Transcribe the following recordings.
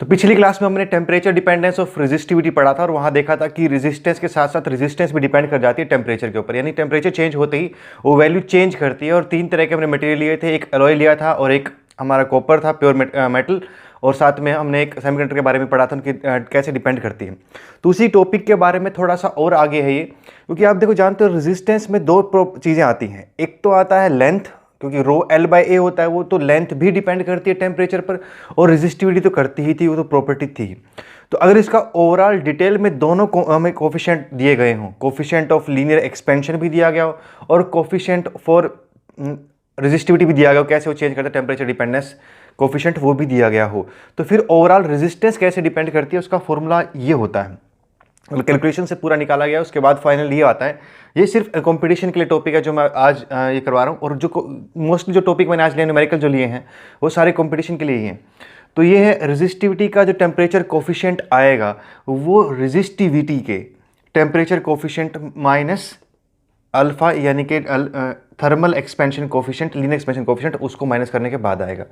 तो पिछली क्लास में हमने टेम्परेचर डिपेंडेंस ऑफ रेजिस्टिविटी पढ़ा था और वहाँ देखा था कि रेजिस्टेंस के साथ साथ रेजिस्टेंस भी डिपेंड कर जाती है टेम्परेचर के ऊपर, यानी टेम्परेचर चेंज होते ही वो वैल्यू चेंज करती है। और तीन तरह के हमने मटेरियल लिए थे, एक अलॉय लिया था और एक हमारा कॉपर था प्योर मेटल, और साथ में हमने एक सेमीकंडक्टर के बारे में पढ़ा था उनकी कैसे डिपेंड करती है। तो उसी टॉपिक के बारे में थोड़ा सा और आगे है ये, क्योंकि आप देखो जानते हो रेजिस्टेंस में दो चीज़ें आती हैं। एक तो आता है लेंथ, क्योंकि रो एल बाई ए होता है, वो तो लेंथ भी डिपेंड करती है टेम्परेचर पर, और रेजिस्टिविटी तो करती ही थी, वो तो प्रॉपर्टी थी। तो अगर इसका ओवरऑल डिटेल में दोनों हमें कोफिशिएंट दिए गए हों, कोफिशिएंट ऑफ लीनियर एक्सपेंशन भी दिया गया हो और कोफिशिएंट फॉर रेजिस्टिविटी भी दिया गया हो, कैसे वो चेंज करता है टेम्परेचर डिपेंडेंस कोफिशिएंट वो भी दिया गया हो, तो फिर ओवरऑल रेजिस्टेंस कैसे डिपेंड करती है उसका फॉर्मूला ये होता है, कैलकुलेशन से पूरा निकाला गया। उसके बाद फाइनल ये आता है। ये सिर्फ कंपटीशन के लिए टॉपिक है जो मैं आज ये करवा रहा हूँ, और जो मोस्टली जो टॉपिक मैंने आज लिए न्यूमेरिकल जो लिए हैं वो सारे कंपटीशन के लिए ही हैं। तो ये है रेजिस्टिविटी का जो टेम्परेचर कोफिशिएंट आएगा वो रेजिस्टिविटी के टेम्परेचर कोफिशिएंट माइनस अल्फा, यानी कि thermal expansion coefficient, linear expansion coefficient, उसको माइनस करने के बाद आएगा।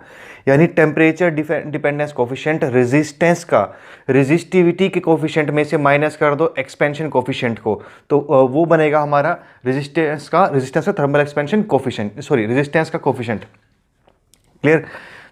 यानी टेम्परेचर डिपेंडेंस कोफिशिएंट रेजिस्टेंस का रेजिस्टिविटी के कोफिशिएंट में से माइनस कर दो एक्सपेंशन कोफिशिएंट को, तो वो बनेगा हमारा रेजिस्टेंस का thermal expansion coefficient, sorry resistance का कोफिशिएंट। क्लियर।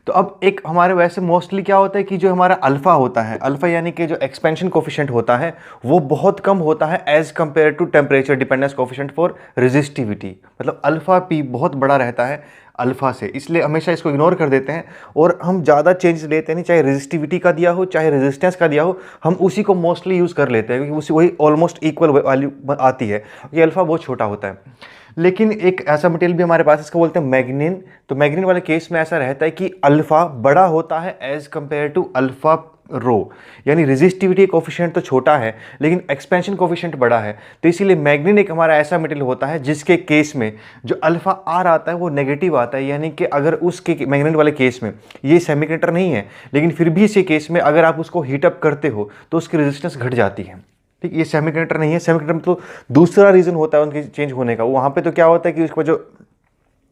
तो अब एक हमारे वैसे मोस्टली क्या होता है कि जो हमारा अल्फा होता है, अल्फा यानी कि जो एक्सपेंशन कोफिशिएंट होता है वो बहुत कम होता है as compare to temperature dependence coefficient for resistivity. मतलब अल्फा पी बहुत बड़ा रहता है अल्फा से, इसलिए हमेशा इसको इग्नोर कर देते हैं और हम ज़्यादा चेंज लेते नहीं, चाहे रेजिस्टिविटी का दिया हो चाहे रेजिस्टेंस का दिया हो, हम उसी को मोस्टली यूज़ कर लेते हैं क्योंकि उसी वही ऑलमोस्ट इक्वल वैल्यू आती है, क्योंकि अल्फा बहुत छोटा होता है। लेकिन एक ऐसा मटेरियल भी हमारे पास, इसको बोलते हैं मैग्नीन। तो मैग्नीन वाले केस में ऐसा रहता है कि अल्फा बड़ा होता है एज कंपेयर टू अल्फा रो, यानी रेजिस्टिविटी कोफिशिएंट तो छोटा है लेकिन एक्सपेंशन कोफिशिएंट बड़ा है। तो इसीलिए मैग्नीन एक हमारा ऐसा मटेरियल होता है जिसके केस में जो अल्फा आर आता है वो नेगेटिव आता है, यानी कि अगर उसके मैग्नीन वाले केस में ये सेमीकंडक्टर नहीं है लेकिन फिर भी इसी केस में अगर आप उसको हीटअप करते हो तो उसकी रेजिस्टेंस घट जाती है। ठीक, ये सेमीकंडक्टर नहीं है। सेमीकंडक्टर में तो दूसरा रीज़न होता है उनके चेंज होने का। वहाँ पे तो क्या होता है कि उसको जो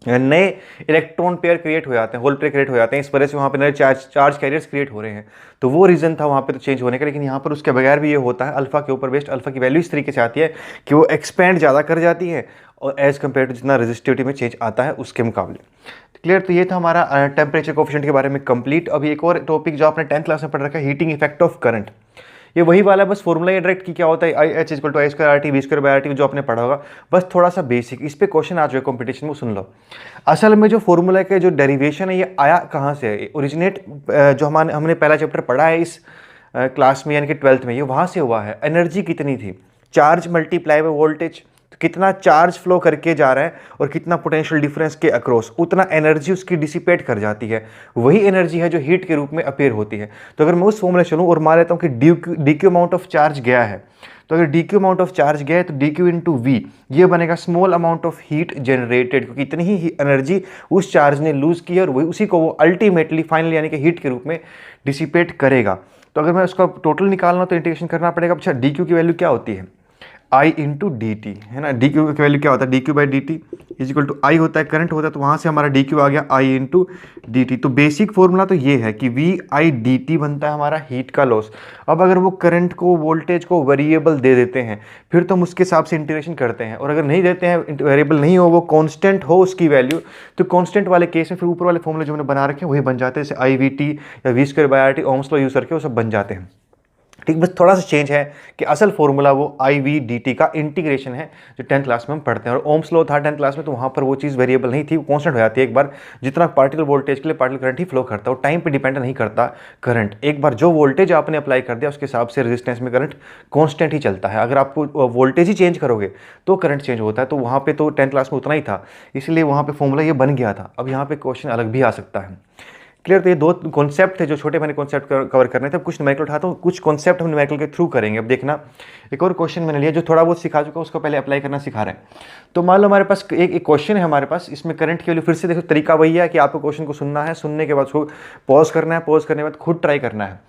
नए इलेक्ट्रॉन पेयर क्रिएट हो जाते हैं, होल पेयर क्रिएट हो जाते हैं, इस वजह से वहाँ पे नए चार्ज कैरियर्स क्रिएट हो रहे हैं, तो वो रीज़न था वहाँ पे तो चेंज होने का। लेकिन यहाँ पर उसके बगैर भी ये होता है, अल्फा के ऊपर बेस्ड अल्फा की वैल्यू इस तरीके से आती है कि वो एक्सपेंड ज़्यादा कर जाती है और एज कम्पेयर टू जितना रेजिस्टिविटी में चेंज आता है उसके मुकाबले। क्लियर। तो ये था हमारा टेम्परेचर कोफिशिएंट के बारे में कंप्लीट। अभी एक और टॉपिक जो आपने 10th क्लास में पढ़ रखा है, हीटिंग इफेक्ट ऑफ करंट। ये वही वाला बस फॉर्मूला ये डायरेक्ट की क्या होता है, I H equal to I square R T V square by R T, जो आपने पढ़ा होगा, बस थोड़ा सा बेसिक। इस पे क्वेश्चन आ चुके कंपटीशन में, सुन लो। असल में जो फॉर्मूला के जो डेरिवेशन है ये आया कहाँ से है, ओरिजिनेट जो हमने पहला चैप्टर पढ़ा है इस क्लास में यानी कि 12th में, ये वहाँ से हुआ है। एनर्जी कितनी थी, चार्ज मल्टीप्लाई बाय वोल्टेज, तो कितना चार्ज फ्लो करके जा रहा है और कितना पोटेंशियल डिफरेंस के अक्रॉस, उतना एनर्जी उसकी डिसिपेट कर जाती है। वही एनर्जी है जो हीट के रूप में अपीयर होती है। तो अगर मैं उस फॉर्मूले चलूँ और मान लेता हूँ कि D Q amount of charge गया है, तो अगर D Q amount of charge गया है तो डी क्यू इंटू वी ये बनेगा small amount of heat generated, क्योंकि इतनी ही एनर्जी उस चार्ज ने लूज की है और वही उसी को वो अल्टीमेटली फाइनल यानी कि हीट के रूप में डिसिपेट करेगा। तो अगर मैं उसका टोटल निकालना तो इंटीग्रेशन करना पड़ेगा। अच्छा, डी क्यू की वैल्यू क्या होती है, आई इंटू डी टी है ना। डी क्यू की वैल्यू क्या होता है, D Q by D T is equal to I होता है, करंट होता है, तो वहाँ से हमारा डी क्यू आ गया आई इंटू डी टी। तो बेसिक फॉर्मूला तो ये है कि वी आई डी टी बनता है हमारा हीट का लॉस। अब अगर वो करंट को वोल्टेज को वेरिएबल दे देते हैं फिर तो हम उसके हिसाब से इंटीग्रेशन करते हैं, और अगर नहीं देते हैं, वेरिएबल नहीं हो, वो कॉन्स्टेंट हो उसकी वैल्यू, तो कॉन्स्टेंट वाले केस में फिर ऊपर वाले फॉर्मूले जो हमने बना रखे हैं वही बन जाते हैं, जैसे आई वी टी या V square by R T, Ohm's law use करके वो सब बन जाते हैं। ठीक, बस थोड़ा सा चेंज है कि असल फॉर्मूला वो आई वी डी टी का इंटीग्रेशन है जो 10th क्लास में हम पढ़ते हैं। और ओम्स लॉ था 10th क्लास में, तो वहाँ पर वो चीज़ वेरिएबल नहीं थी, वो कांस्टेंट हो जाती है। एक बार जितना पार्टिकल वोल्टेज के लिए पार्टिकल करंट ही फ्लो करता है, वो टाइम पे डिपेंड नहीं करता करंट। एक बार जो वोल्टेज आपने अप्लाई कर दिया उसके हिसाब से रेजिस्टेंस में करंट कांस्टेंट ही चलता है। अगर आपको वोल्टेज ही चेंज करोगे तो करंट चेंज होता है। तो वहाँ पर तो 10th क्लास में उतना ही था, इसलिए वहाँ पर फॉर्मूला ये बन गया था। अब यहाँ पर क्वेश्चन अलग भी आ सकता है। क्लियर। तो ये दो कॉन्सेप्ट थे जो छोटे मैंने कॉन्सेप्ट कवर करने थे। कुछ न्यूमेरिकल उठाता हूँ, कुछ कॉन्सेप्ट हम न्यूमेरिकल के थ्रू करेंगे। अब देखना, एक और क्वेश्चन मैंने लिया जो थोड़ा बहुत सिखा चुका उसको पहले अप्लाई करना सिखा रहे हैं। तो मान लो हमारे पास एक क्वेश्चन है हमारे पास, इसमें करंट की वैल्यू, फिर से देखो तरीका वही है कि आपको क्वेश्चन को सुनना है, सुनने के बाद उसको पॉज करना है, पॉज करने के बाद खुद ट्राई करना है।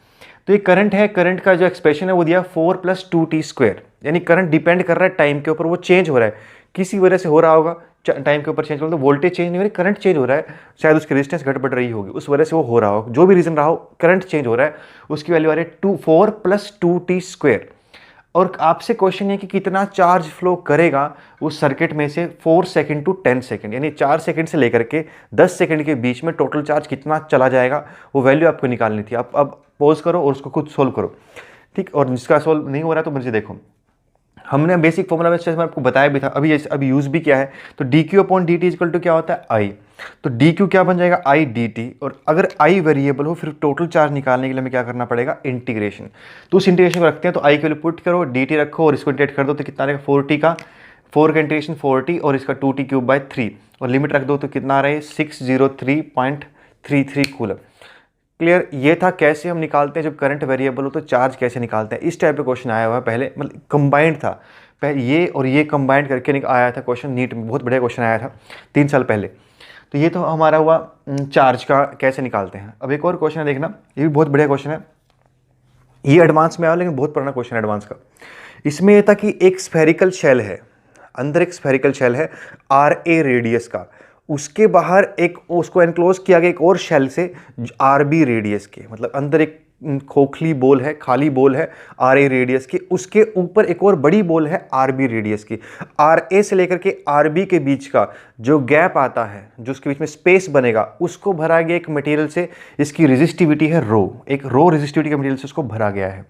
तो ये करंट है, करंट का जो एक्सप्रेशन है वो दिया 4 + 2t², यानी करंट डिपेंड कर रहा है टाइम के ऊपर, वो चेंज हो रहा है, किसी वजह से हो रहा होगा, टाइम के ऊपर चेंज करो तो वोल्टेज चेंज नहीं हो रही, करंट चेंज हो रहा है, शायद उसकी रेजिस्टेंस घट बढ़ रही होगी, उस वजह से वो हो रहा हो, जो भी रीज़न रहा हो, करंट चेंज हो रहा है, उसकी वैल्यू आ रही है 4 + 2t²। और आपसे क्वेश्चन है कि कितना चार्ज फ्लो करेगा उस सर्किट में से 4 सेकंड टू 10 सेकंड, यानी 4 सेकंड से लेकर के 10 सेकंड के बीच में टोटल चार्ज कितना चला जाएगा, वो वैल्यू आपको निकालनी थी। आप अब पॉज करो और उसको खुद सोल्व करो, ठीक। और जिसका सोल्व नहीं हो रहा है तो मुझे देखो, हमने बेसिक फॉर्मूला में आपको बताया भी था, अभी यूज भी किया है। तो dq/dt इक्वल टू क्या होता है, आई। तो dq क्या बन जाएगा, आई dt। और अगर आई वेरिएबल हो फिर टोटल चार्ज निकालने के लिए हमें क्या करना पड़ेगा, इंटीग्रेशन। तो उस इंटीग्रेशन को रखते हैं, तो आई के लिए पुट करो, dt रखो और इसको इंटीग्रेट कर दो तो कितना रहेगा 4t का, 4 का इंटीग्रेशन 4t और इसका 2t³ / 3 और लिमिट रख दो तो कितना रहे 603.33 कूलम। क्लियर। ये था कैसे हम निकालते हैं जब करंट वेरिएबल हो तो चार्ज कैसे निकालते हैं। इस टाइप का क्वेश्चन आया हुआ है पहले, मतलब कंबाइंड था पहले, ये और ये कंबाइंड करके आया था क्वेश्चन, नीट में बहुत बढ़िया क्वेश्चन आया था 3 साल पहले। तो ये तो हमारा हुआ चार्ज का कैसे निकालते हैं। अब एक और क्वेश्चन है, देखना, ये भी बहुत बढ़िया क्वेश्चन है, ये एडवांस में आया लेकिन बहुत पुराना क्वेश्चन है एडवांस का। इसमें यह था कि एक स्फेरिकल शेल है, अंदर एक स्फेरिकल शेल है RA रेडियस का, उसके बाहर एक उसको एनक्लोज किया गया एक और शेल से RB रेडियस के, मतलब अंदर एक खोखली बोल है, खाली बोल है RA रेडियस की, उसके ऊपर एक और बड़ी बोल है RB रेडियस की। RA से लेकर के RB के बीच का जो गैप आता है, जो उसके बीच में स्पेस बनेगा, उसको भरा गया एक मटेरियल से, इसकी रेजिस्टिविटी है रो, एक रो रेजिस्टिविटी के मटेरियल से उसको भरा गया है।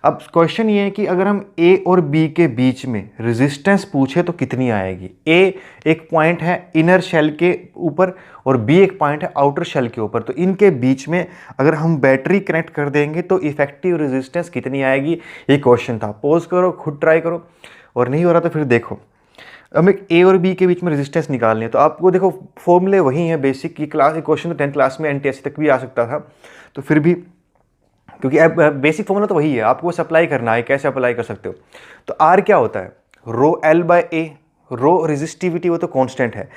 अब क्वेश्चन ये है कि अगर हम A और B के बीच में रेजिस्टेंस पूछे तो कितनी आएगी। A एक पॉइंट है इनर शेल के ऊपर और B एक पॉइंट है आउटर शेल के ऊपर, तो इनके बीच में अगर हम बैटरी कनेक्ट कर देंगे तो इफेक्टिव रेजिस्टेंस कितनी आएगी, ये क्वेश्चन था। पॉज करो, खुद ट्राई करो, और नहीं हो रहा तो फिर देखो। हमें A और B के बीच में रेजिस्टेंस निकालनी है, तो आपको देखो फॉर्मूले वही है बेसिक की, क्लास क्वेश्चन तो 10th क्लास में NTSC तक भी आ सकता था, तो फिर भी क्योंकि अब बेसिक फॉर्मूला तो वही है, आपको अप्लाई करना है, कैसे अप्लाई कर सकते हो। तो R क्या होता है, ρL/A, रो रेजिस्टिविटी वो तो कांस्टेंट है।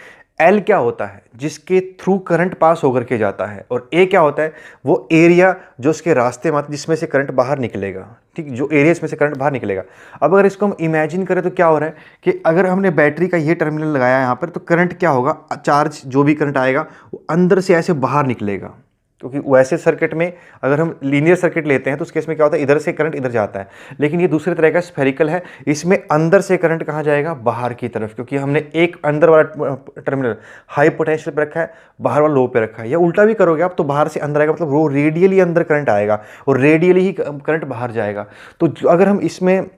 L क्या होता है, जिसके थ्रू करंट पास होकर के जाता है, और A क्या होता है, वो एरिया जो उसके रास्ते में जिसमें से करंट बाहर निकलेगा, ठीक, जो एरिया इसमें से करंट बाहर निकलेगा। अब अगर इसको हम इमेजिन करें तो क्या हो रहा है कि अगर हमने बैटरी का ये टर्मिनल लगाया यहाँ पर, तो करंट क्या होगा, चार्ज जो भी करंट आएगा वो अंदर से ऐसे बाहर निकलेगा। क्योंकि वैसे सर्किट में अगर हम लीनियर सर्किट लेते हैं तो उस केस में क्या होता है, इधर से करंट इधर जाता है, लेकिन ये दूसरे तरह का स्फेरिकल है, इसमें अंदर से करंट कहाँ जाएगा, बाहर की तरफ, क्योंकि हमने एक अंदर वाला टर्मिनल हाई पोटेंशियल पे रखा है, बाहर वाला लो पे रखा है। या उल्टा भी करोगे आप तो बाहर से अंदर आएगा, मतलब वो रेडियली अंदर करंट आएगा और रेडियली ही करंट बाहर जाएगा। तो अगर हम इसमें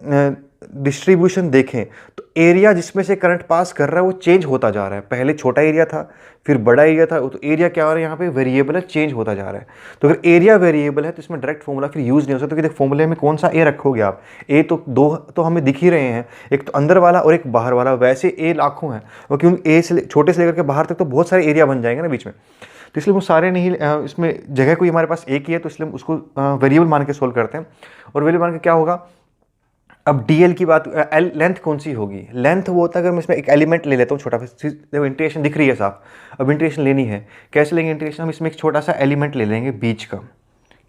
डिस्ट्रीब्यूशन देखें तो एरिया जिसमें से करंट पास कर रहा है वो चेंज होता जा रहा है, पहले छोटा एरिया था फिर बड़ा एरिया था, तो एरिया क्या हो रहा है यहाँ पे, वेरिएबल है, चेंज होता जा रहा है। तो अगर एरिया वेरिएबल है तो इसमें डायरेक्ट फॉर्मूला फिर यूज नहीं हो सकता, क्योंकि फॉर्मूले में कौन सा ए रखोगे आप, ए तो दो तो हमें दिख ही रहे हैं, एक तो अंदर वाला और एक बाहर वाला, वैसे ए लाखों हैं, और क्योंकि ए से छोटे से लेकर के बाहर तक तो बहुत सारे एरिया बन जाएंगे ना बीच में, तो इसलिए वो सारे नहीं, इसमें जगह कोई हमारे पास एक ही है, तो इसलिए उसको वेरिएबल मान के सोल्व करते हैं। और वेरिएबल मान के क्या होगा, अब DL की बात, L लेंथ कौन सी होगी, लेंथ वो होता है, अगर मैं इसमें एक एलिमेंट ले लेता हूँ छोटा, देखो इंटीग्रेशन दिख रही है साफ, अब इंटीग्रेशन लेनी है, कैसे लेंगे इंटीग्रेशन, हम इसमें एक छोटा सा एलिमेंट ले लेंगे बीच का,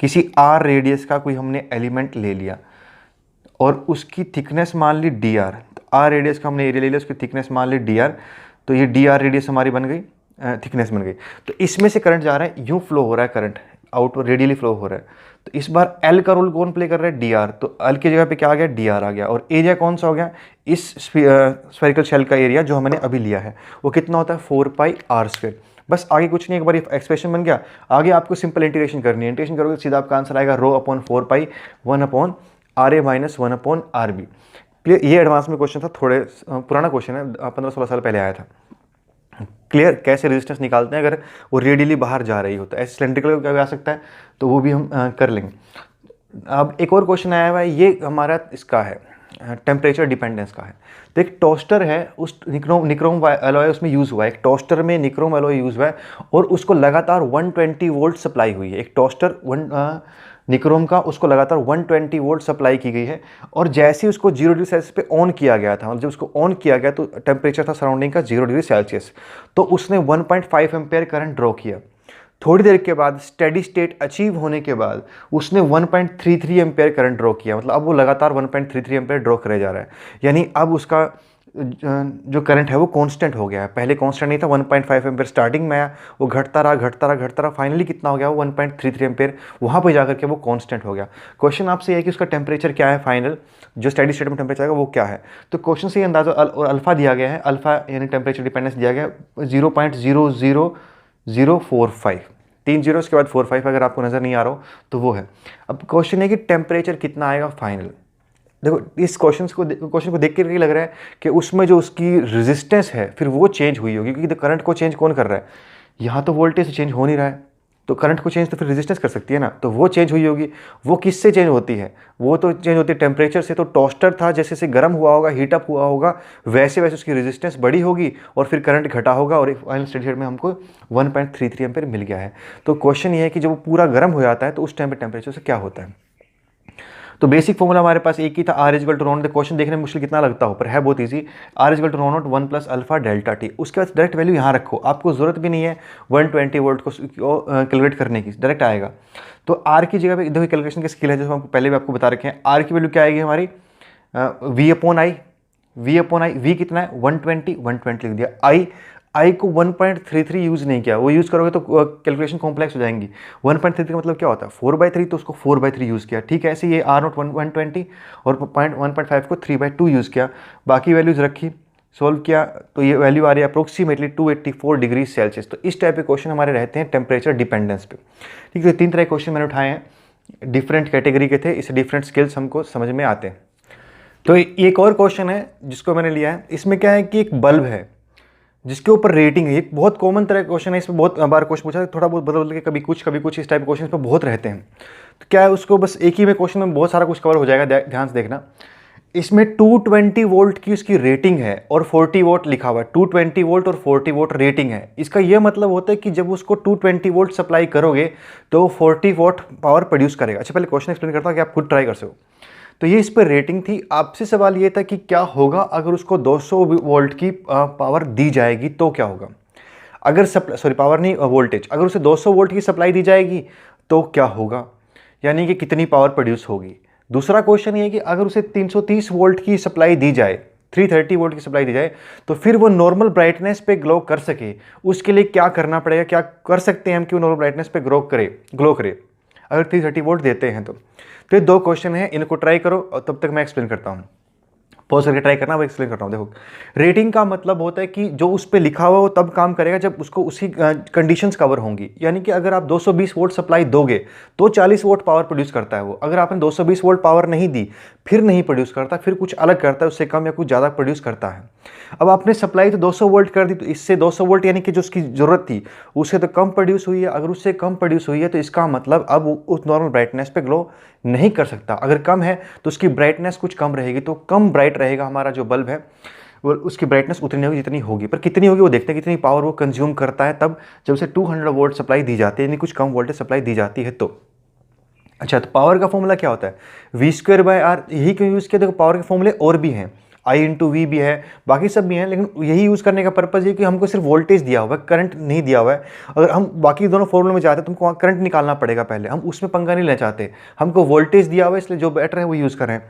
किसी R रेडियस का कोई हमने एलिमेंट ले लिया और उसकी थिकनेस मान ली DR, तो R रेडियस का हमने एरिया ले लिया, उसकी थिकनेस मान ली DR, तो ये DR रेडियस हमारी बन गई, थिकनेस बन गई। तो इसमें से करंट जा रहा है, यूँ फ्लो हो रहा है करंट, आउटवर्ड रेडियली फ्लो हो रहा है। तो इस बार L का रोल कौन प्ले कर रहा है, DR, तो L की जगह पे क्या आ गया, DR आ गया। और एरिया कौन सा हो गया, इस स्फेरिकल शेल का एरिया जो हमने अभी लिया है वो कितना होता है, 4πr²। बस आगे कुछ नहीं, एक बार एक्सप्रेशन बन गया, आगे आपको सिंपल इंटीग्रेशन करनी है, इंटीग्रेशन करोगे सीधा आपका आंसर आएगा ρ/4π 1/RA - 1/RB। क्लियर। ये एडवांस में क्वेश्चन था, थोड़े पुराना क्वेश्चन है, 15-16 साल पहले आया था। क्लियर, कैसे रेजिस्टेंस निकालते हैं अगर वो रेडियली बाहर जा रही हो, तो ऐसे सिलेंड्रिकल क्या भी आ सकता है, तो वो भी हम कर लेंगे। अब एक और क्वेश्चन आया हुआ है, ये हमारा इसका है, टेम्परेचर डिपेंडेंस का है। तो एक टोस्टर है, उस निक्रोम एलॉय उसमें यूज़ हुआ है, एक टोस्टर में निक्रोम एलॉय यूज़ हुआ है और उसको लगातार 120 वोल्ट सप्लाई हुई है। एक टोस्टर निक्रोम का, उसको लगातार 120 वोल्ट सप्लाई की गई है, और जैसे ही उसको 0 डिग्री सेल्सियस पे ऑन किया गया था, मतलब जब उसको ऑन किया गया तो टेम्परेचर था सराउंडिंग का 0 डिग्री सेल्सियस, तो उसने 1.5 एम्पेयर करंट ड्रॉ किया। थोड़ी देर के बाद स्टेडी स्टेट अचीव होने के बाद उसने 1.33 एम्पेयर करंट ड्रॉ किया, मतलब अब वो लगातार 1.33 एम्पेयर ड्रॉ करे जा रहा है, यानी अब उसका जो करंट है वो कांस्टेंट हो गया है। पहले कांस्टेंट नहीं था, 1.5 एम्पेयर स्टार्टिंग में आया, वो घटता रहा, फाइनली कितना हो गया, वो 1.33 एम्पेयर, वहाँ पे जाकर के वो कांस्टेंट हो गया। क्वेश्चन आपसे है कि उसका टेम्परेचर क्या है फाइनल, जो स्टेडी स्टेट में टेम्परेचर आएगा वो क्या है। तो क्वेश्चन से ये अंदाजा, और अल्फा दिया गया है, अल्फा यानी टेम्परेचर डिपेंडेंस दिया गया है 0.00045, 3 जीरो के बाद 45 अगर आपको नज़र नहीं आ रहा हो तो वो है। अब क्वेश्चन है कि टेम्परेचर कितना आएगा फाइनल। देखो इस क्वेश्चन को देख के लग रहा है कि उसमें जो उसकी रेजिस्टेंस है फिर वो चेंज हुई होगी, क्योंकि करंट को चेंज कौन कर रहा है, यहाँ तो वोल्टेज चेंज हो नहीं रहा है, तो करंट को चेंज तो फिर रेजिस्टेंस कर सकती है ना, तो वो चेंज हुई होगी। वो किससे चेंज होती है, वो तो चेंज होती है टेम्परेचर से। तो टोस्टर था, जैसे जैसे गर्म हुआ होगा, हीटअप हुआ होगा, वैसे वैसे उसकी रेजिस्टेंस बड़ी होगी और फिर करंट घटा होगा, और फाइनल स्टेडी स्टेट में हमको 1.33 एम्पेयर मिल गया है। तो क्वेश्चन ये है कि जब वो पूरा गर्म हो जाता है तो उस टाइम पर टेम्परेचर से क्या होता है। तो बेसिक फॉर्मूला हमारे पास एक ही था, R equal to rho naught. Question देखने में मुश्किल कितना लगता हो, पर है बहुत easy. R equal to rho naught 1 plus alpha delta T. उसके बाद डायरेक्ट वैल्यू यहाँ रखो, आपको जरूरत भी नहीं है 120 वोल्ट को कैलकुलेट करने की, डायरेक्ट आएगा। तो R की जगह पे देखो कैलकुलेशन के स्किल है जो हम पहले भी आपको बता रखे हैं। R की वैल्यू क्या आएगी हमारी, V/I। V कितना है 120 लिख दिया। I को 1.33 यूज़ नहीं किया, वो यूज़ करोगे तो कैलकुलेशन कॉम्प्लेक्स हो जाएंगी। 1.33 का मतलब क्या होता है 4/3, तो उसको 4/3 यूज़ किया। ठीक है, ऐसे ये R नॉट 120 और 1.5 को 3/2 यूज़ किया। बाकी वैल्यूज़ रखी, सोल्व किया, तो ये वैल्यू आ रही है अप्रोक्सीमेटली 284 डिग्री सेल्सियस। तो इस टाइप के क्वेश्चन हमारे रहते हैं टेम्परेचर डिपेंडेंस पे। ठीक है, 3 तरह के क्वेश्चन मैंने उठाए हैं, डिफरेंट कैटेगरी के थे, इससे डिफरेंट स्किल्स हमको समझ में आते हैं। तो एक और क्वेश्चन है जिसको मैंने लिया है, इसमें क्या है कि एक बल्ब है जिसके ऊपर रेटिंग है। एक बहुत कॉमन तरह का क्वेश्चन है, इसमें बहुत बार क्वेश्चन पूछा है, थोड़ा बहुत बदल के कभी कुछ इस टाइप के क्वेश्चन पे बहुत रहते हैं। तो क्या है, उसको बस एक ही में क्वेश्चन में बहुत सारा कुछ कवर हो जाएगा, ध्यान से देखना। इसमें 220 वोल्ट की उसकी रेटिंग है और 40 वोल्ट लिखा हुआ है, 220 वोल्ट और 40 वोल्ट रेटिंग है। इसका यह मतलब होता है कि जब उसको 220 वोल्ट सप्लाई करोगे तो 40 वोल्ट पावर प्रोड्यूस करेगा। अच्छा, पहले क्वेश्चन एक्सप्लेन करता हूँ कि आप खुद ट्राई कर सको। तो ये इस पर रेटिंग थी। आपसे सवाल ये था कि क्या होगा अगर उसको 200 वोल्ट की पावर दी जाएगी तो क्या होगा। अगर पावर नहीं, वोल्टेज, अगर उसे 200 वोल्ट की सप्लाई दी जाएगी तो क्या होगा, यानी कि कितनी पावर प्रोड्यूस होगी। दूसरा क्वेश्चन ये है कि अगर उसे 330 वोल्ट की सप्लाई दी जाए, 330 वोल्ट की सप्लाई दी जाए, तो फिर वो नॉर्मल ब्राइटनेस पे ग्लो कर सके, उसके लिए क्या करना पड़ेगा, क्या कर सकते हैं हम कि वो नॉर्मल ब्राइटनेस पे ग्लो करे अगर 330 वोल्ट देते हैं तो। ये 2 क्वेश्चन हैं, इनको ट्राई करो और तब तक मैं एक्सप्लेन करता हूँ। पॉज करके ट्राई करना, वो एक्सप्लेन करता हूँ। देखो, रेटिंग का मतलब होता है कि जो उस पर लिखा हुआ वो तब काम करेगा जब उसको उसी कंडीशंस कवर होंगी। यानी कि अगर आप 220 वोल्ट सप्लाई दोगे तो 40 वोल्ट पावर प्रोड्यूस करता है वो। अगर आपने 220 वोल्ट पावर नहीं दी फिर नहीं प्रोड्यूस करता, फिर कुछ अलग करता है, उससे कम या कुछ ज़्यादा प्रोड्यूस करता है। अब आपने सप्लाई तो 200 वोल्ट कर दी, तो इससे 200 वोल्ट यानी कि जो उसकी ज़रूरत थी उससे तो कम प्रोड्यूस हुई है। अगर उससे कम प्रोड्यूस हुई है तो इसका मतलब अब उस नॉर्मल ब्राइटनेस पे ग्लो नहीं कर सकता। अगर कम है तो उसकी ब्राइटनेस कुछ कम रहेगी, तो कम ब्राइट रहेगा हमारा जो बल्ब है, वो उसकी ब्राइटनेस उतनी होगी जितनी होगी। पर कितनी होगी वो देखते हैं, कितनी पावर वो कंज्यूम करता है तब जब उसे 200 वोल्ट सप्लाई दी जाती है, यानी कुछ कम वोल्टेज सप्लाई दी जाती है तो। अच्छा, तो पावर का फॉर्मूला क्या होता है, V²/R। यही क्यों यूज़ किया, देखो पावर के फॉर्मूले और भी हैं, I/V भी है, बाकी सब भी हैं, लेकिन यही यूज़ करने का पर्पज़ ये कि हमको सिर्फ वोल्टेज दिया हुआ है, करंट नहीं दिया हुआ है। अगर हम बाकी दोनों फॉर्मूले में जाते हैं तो हमको करंट निकालना पड़ेगा पहले, हम उसमें पंगा नहीं लेना चाहते। हमको वोल्टेज दिया हुआ है, इसलिए जो बेटर है वो यूज़ कर रहे हैं।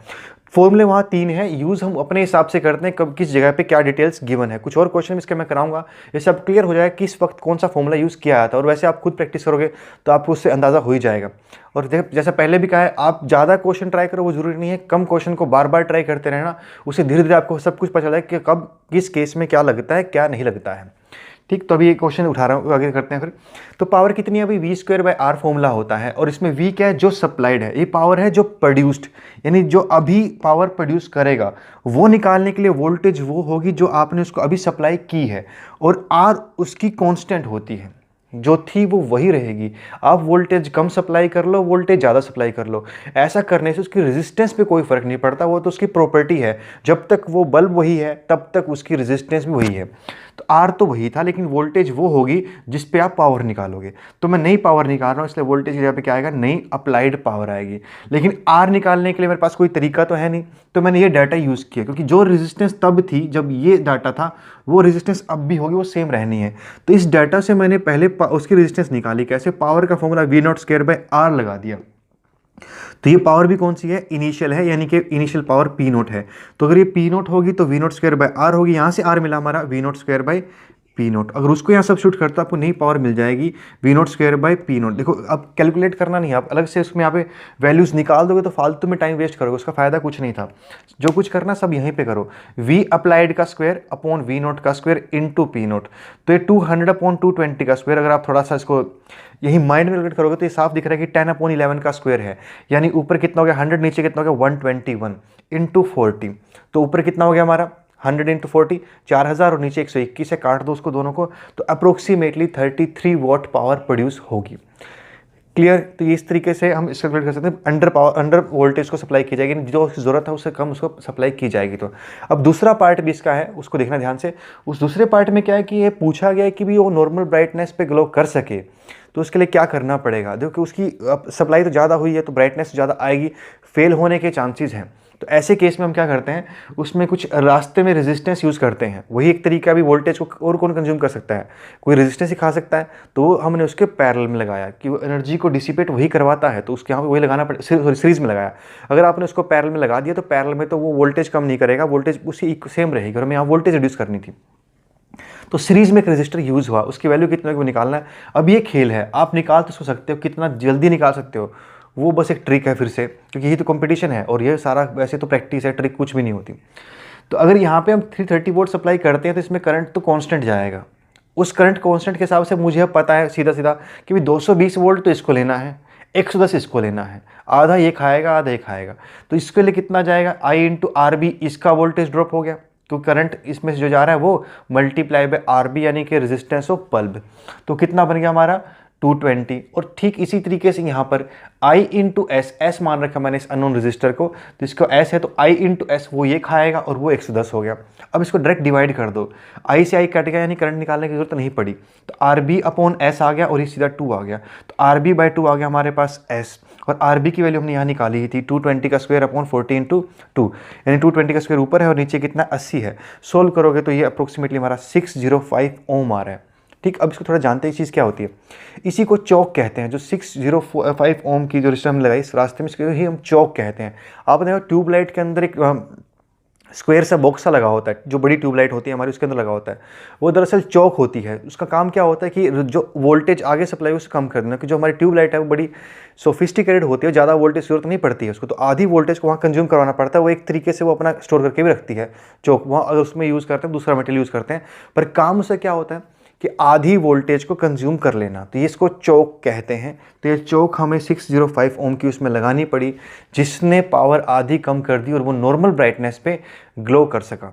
फॉर्मूले वहाँ 3 है, यूज़ हम अपने हिसाब से करते हैं, कब किस जगह पे क्या डिटेल्स गिवन है। कुछ और क्वेश्चन इसके मैं कराऊंगा, ये सब क्लियर हो जाएगा किस वक्त कौन सा फॉर्मूला यूज़ किया जाता है। और वैसे आप खुद प्रैक्टिस करोगे तो आपको उससे अंदाज़ा हो ही जाएगा। और जैसा पहले भी कहा है, आप ज़्यादा क्वेश्चन ट्राई करो वो जरूरी नहीं है, कम क्वेश्चन को बार बार ट्राई करते रहना, उससे धीरे धीरे आपको सब कुछ पता चला है कि कब किस केस में क्या लगता है क्या नहीं लगता है। ठीक, तो अभी ये क्वेश्चन उठा रहा हूँ, आगे करते हैं फिर। तो पावर कितनी है, अभी V²/R फॉर्मूला होता है, और इसमें V क्या है, जो सप्लाइड है, ये पावर है जो प्रोड्यूस्ड, यानी जो अभी पावर प्रोड्यूस करेगा। वो निकालने के लिए वोल्टेज वो होगी जो आपने उसको अभी सप्लाई की है, और R उसकी कांस्टेंट होती है, जो थी वो वही रहेगी। आप वोल्टेज कम सप्लाई कर लो, वोल्टेज ज़्यादा सप्लाई कर लो, ऐसा करने से उसकी रेजिस्टेंस पे कोई फ़र्क नहीं पड़ता, वो तो उसकी प्रॉपर्टी है। जब तक वो बल्ब वही है तब तक उसकी रेजिस्टेंस भी वही है। तो आर तो वही था, लेकिन वोल्टेज वो होगी जिस पे आप पावर निकालोगे। तो मैं नई पावर निकाल रहा हूँ, इसलिए वोल्टेज की जगह पे क्या आएगा, नई अप्लाइड पावर आएगी। लेकिन आर निकालने के लिए मेरे पास कोई तरीका तो है नहीं, तो मैंने ये डाटा यूज़ किया, क्योंकि जो रेजिस्टेंस तब थी जब ये डाटा था वो रेजिस्टेंस अब भी होगी, वो सेम रहनी है। तो इस डाटा से मैंने पहले उसकी रेजिस्टेंस निकाली। कैसे, पावर का फॉर्मूला V0² बाय R लगा दिया। तो ये पावर भी कौन सी है, इनिशियल है, यानी कि इनिशियल पावर पी नोट है। तो अगर ये पी नोट होगी तो V naught square by R होगी, यहाँ से आर मिला हमारा V naught square by P naught. अगर उसको यहाँ सब्स्टिट्यूट करते तो आपको नई पावर मिल जाएगी V naught square by P naught. देखो अब कैलकुलेट करना नहीं है, आप अलग से उसमें यहाँ पे वैल्यूज निकाल दोगे तो फालतू में टाइम वेस्ट करोगे, उसका फायदा कुछ नहीं था। जो कुछ करना सब यहीं पे करो, वी अप्लाइड का स्क्वायर अपॉन वी नोट का स्क्वायर इंटू पी नोट। तो ये 200 अपॉन 220 का स्क्वायर, अगर आप थोड़ा सा इसको यही माइंड में कैलकुलेट करोगे तो ये साफ दिख रहा है कि 10 अपॉन 11 का स्क्वायर है, यानी ऊपर कितना हो गया 100, नीचे कितना हो गया 121 इंटू 40। तो ऊपर कितना हो गया हमारा 100 इंटू 40 4000 और नीचे 121 है, काट दो उसको दोनों को, तो अप्रोक्सीमेटली 33 वॉट पावर प्रोड्यूस होगी। क्लियर। तो इस तरीके से हम इसको कैलकुलेट कर सकते हैं, अंडर वोल्टेज को सप्लाई की जाएगी, जो जरूरत है उससे कम उसको सप्लाई की जाएगी। तो अब दूसरा पार्ट भी इसका है, उसको देखना ध्यान से। उस दूसरे पार्ट में क्या है कि ये पूछा गया है कि भी वो नॉर्मल ब्राइटनेस पे ग्लो कर सके तो उसके लिए क्या करना पड़ेगा। देखो उसकी सप्लाई तो ज़्यादा हुई है तो ब्राइटनेस ज़्यादा आएगी, फेल होने के चांसेस हैं। तो ऐसे केस में हम क्या करते हैं, उसमें कुछ रास्ते में रेजिस्टेंस यूज़ करते हैं। वही एक तरीका भी वोल्टेज को और कौन कंज्यूम कर सकता है, कोई रेजिस्टेंस ही खा सकता है, तो हमने उसके पैरेलल में लगाया कि वो एनर्जी को डिसिपेट वही करवाता है, तो उसके यहाँ पे वही लगाना पड़े, सीरीज में लगाया। अगर आपने उसको पैरेलल में लगा दिया तो पैरेलल में तो वो वोल्टेज कम नहीं करेगा, वोल्टेज उसी सेम रहेगी, और हमें यहाँ वोल्टेज रिड्यूस करनी थी। तो सीरीज में एक रजिस्टर यूज़ हुआ, उसकी वैल्यू कितना को निकालना है। अब ये खेल है, आप निकाल तो सकते हो, कितना जल्दी निकाल सकते हो वो बस एक ट्रिक है फिर से, क्योंकि यही तो कंपटीशन है और ये सारा वैसे तो प्रैक्टिस है, ट्रिक कुछ भी नहीं होती। तो अगर यहाँ पे हम 330 वोल्ट सप्लाई करते हैं तो इसमें करंट तो कांस्टेंट जाएगा। उस करंट कांस्टेंट के हिसाब से मुझे पता है सीधा सीधा कि भी 220 वोल्ट तो इसको लेना है, 110 इसको लेना है, आधा ये खाएगा आधा ये खाएगा। तो इसके लिए कितना जाएगा, आई इंटू आर बी, इसका वोल्टेज ड्रॉप हो गया क्योंकि करंट इसमें से जो जा रहा है वो मल्टीप्लाई बाय आर बी यानी कि रेजिस्टेंस ऑफ बल्ब। तो कितना बन गया हमारा 220। और ठीक इसी तरीके से यहाँ पर I इंटू एस, एस मान रखा मैंने इस अननोन रजिस्टर को, तो इसको S है तो I इंटू एस वो ये खाएगा और वो 110 हो गया। अब इसको डायरेक्ट डिवाइड कर दो, I से I कट गया यानी करंट निकालने की जरूरत नहीं पड़ी, तो आर बी अपॉन एस आ गया और ये सीधा 2 आ गया, तो आर बी बाई 2 आ गया हमारे पास S। और आर बी की वैल्यू हमने यहाँ निकाली थी 220 का स्क्वायर अपॉन 40 इंटू 2, यानी 220 का स्क्वायर ऊपर है और नीचे कितना 80 है। सोल्व करोगे तो ये अप्रोक्सीमेटली हमारा 605 ओम आ रहा है। ठीक, अब इसको थोड़ा जानते हैं चीज़ क्या होती है। इसी को चौक कहते हैं, जो 605 ओम की जो रजिस्टर हमने लगाई इस रास्ते में, इसको ही हम चौक कहते हैं। आपने देखा ट्यूबलाइट के अंदर एक स्क्वायर सा बॉक्स सा लगा होता है, जो बड़ी ट्यूबलाइट होती है हमारी उसके अंदर लगा होता है, वो दरअसल चौक होती है। उसका काम क्या होता है कि जो वोल्टेज आगे सप्लाई उसे कम कर देना, कि जो हमारी ट्यूबलाइट है वो बड़ी सोफिस्टिकेटेड होती है, ज़्यादा वोल्टेज जरूरत नहीं पड़ती है उसको, तो आधी वोल्टेज को वहाँ कंज्यूम करवाना पड़ता है। वो एक तरीके से वो अपना स्टोर करके भी रखती है चौक, वहाँ अगर उसमें यूज़ करते हैं दूसरा मटेरियल यूज़ करते हैं, पर काम उससे क्या होता है कि आधी वोल्टेज को कंज्यूम कर लेना, तो ये इसको चौक कहते हैं। तो ये चौक हमें 605 ओम की उसमें लगानी पड़ी, जिसने पावर आधी कम कर दी और वो नॉर्मल ब्राइटनेस पे ग्लो कर सका।